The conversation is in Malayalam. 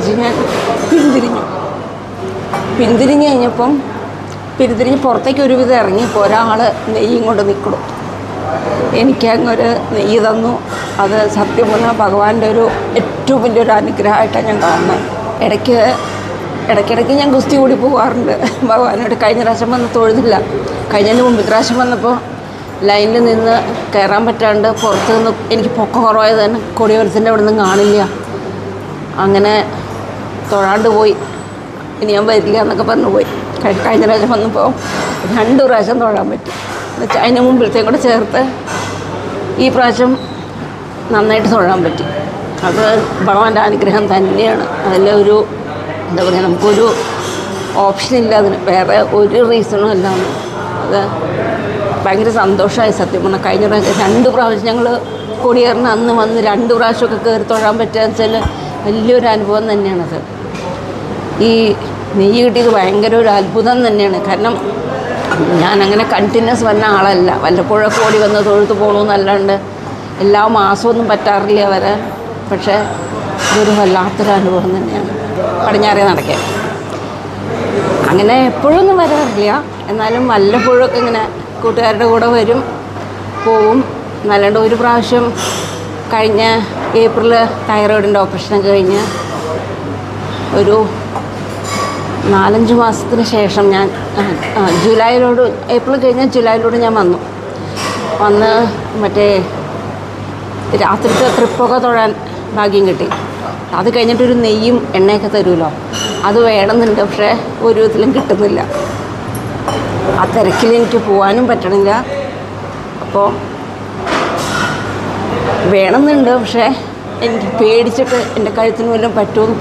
വിചാരിച്ച് ഞാൻ പിന്തിരിഞ്ഞ് കഴിഞ്ഞപ്പം പിന്തിരിഞ്ഞ് പുറത്തേക്ക് ഒരുവിധം ഇറങ്ങിയപ്പോൾ ഒരാൾ നെയ്യും കൊണ്ട് നിൽക്കണം. എനിക്കങ്ങൊരു നെയ്യ് തന്നു. അത് സത്യം പറഞ്ഞാൽ ഭഗവാന്റെ ഒരു ഏറ്റവും വലിയൊരു അനുഗ്രഹമായിട്ടാണ് ഞാൻ കാണുന്നത്. ഇടയ്ക്കിടയ്ക്ക് ഞാൻ ഗുസ്തി കൂടി പോകാറുണ്ട് ഭഗവാനോട്. കഴിഞ്ഞ പ്രാവശ്യം വന്ന് തൊഴുതില്ല. കഴിഞ്ഞതിന് മുമ്പ് പ്രാവശ്യം വന്നപ്പോൾ ലൈനിൽ നിന്ന് കയറാൻ പറ്റാണ്ട് പുറത്ത് നിന്ന് എനിക്ക് പൊക്കം കുറവായത് തന്നെ കൊടിമരത്തിൻ്റെ അവിടെ നിന്ന് കാണില്ല. അങ്ങനെ തൊഴാണ്ട് പോയി. ഇനി ഞാൻ വരില്ല എന്നൊക്കെ പറഞ്ഞു പോയി. കഴിഞ്ഞ പ്രാവശ്യം വന്നപ്പോൾ 2 പ്രാവശ്യം തൊഴാൻ പറ്റി. എന്നുവെച്ചാൽ അതിന് മുമ്പിലത്തേയും കൂടെ ചേർത്ത് ഈ പ്രാവശ്യം നന്നായിട്ട് തൊഴാൻ പറ്റി. അത് ഭഗവാന്റെ അനുഗ്രഹം തന്നെയാണ്. അതിലൊരു എന്താ പറയുക, നമുക്കൊരു ഓപ്ഷനില്ല അതിന്, വേറെ ഒരു റീസണും അല്ല. അത് ഭയങ്കര സന്തോഷമായി സത്യം പറഞ്ഞാൽ. കഴിഞ്ഞ പ്രാവശ്യം 2 പ്രാവശ്യം ഞങ്ങൾ കൊടിയേറിന് അന്ന് വന്ന് 2 പ്രാവശ്യമൊക്കെ കയറി തൊഴാൻ പറ്റുക വെച്ചാൽ വലിയൊരു അനുഭവം തന്നെയാണത്. ഈ നെയ്യ് കിട്ടിയത് ഭയങ്കര ഒരു അത്ഭുതം തന്നെയാണ്. കാരണം ഞാനങ്ങനെ കണ്ടിന്യൂസ് വന്ന ആളല്ല. വല്ലപ്പോഴൊക്കെ ഓടി വന്ന് തൊഴുത്ത് പോകണമെന്നല്ലാണ്ട് എല്ലാ മാസമൊന്നും പറ്റാറില്ല വരാൻ. പക്ഷേ ഇതൊരു വല്ലാത്തൊരു അനുഭവം തന്നെയാണ്. പടിഞ്ഞാറേ നടക്കാൻ അങ്ങനെ എപ്പോഴൊന്നും വരാറില്ല. എന്നാലും വല്ലപ്പോഴൊക്കെ ഇങ്ങനെ കൂട്ടുകാരുടെ കൂടെ വരും, പോവും. എന്നല്ലാണ്ട് ഒരു പ്രാവശ്യം കഴിഞ്ഞ ഏപ്രിൽ തൈറോയിഡിൻ്റെ ഓപ്പറേഷനൊക്കെ കഴിഞ്ഞ് ഒരു 4-5 മാസത്തിന് ശേഷം ഞാൻ ഏപ്രിൽ കഴിഞ്ഞ ജൂലൈയിലൂടെ ഞാൻ വന്ന് മറ്റേ രാത്രിത്തെ ട്രിപ്പൊക്കെ തൊഴാൻ ഭാഗ്യം കിട്ടി. അത് കഴിഞ്ഞിട്ടൊരു നെയ്യും എണ്ണയൊക്കെ തരുമല്ലോ, അത് വേണമെന്നുണ്ട്. പക്ഷേ ഒരു വിധത്തിലും കിട്ടുന്നില്ല. ആ തിരക്കിൽ എനിക്ക് പോകാനും പറ്റണില്ല. അപ്പോൾ വേണമെന്നുണ്ട്, പക്ഷേ എനിക്ക് പേടിച്ചിട്ട് എൻ്റെ കഴുത്തിന് വല്ലതും പറ്റുമെന്ന്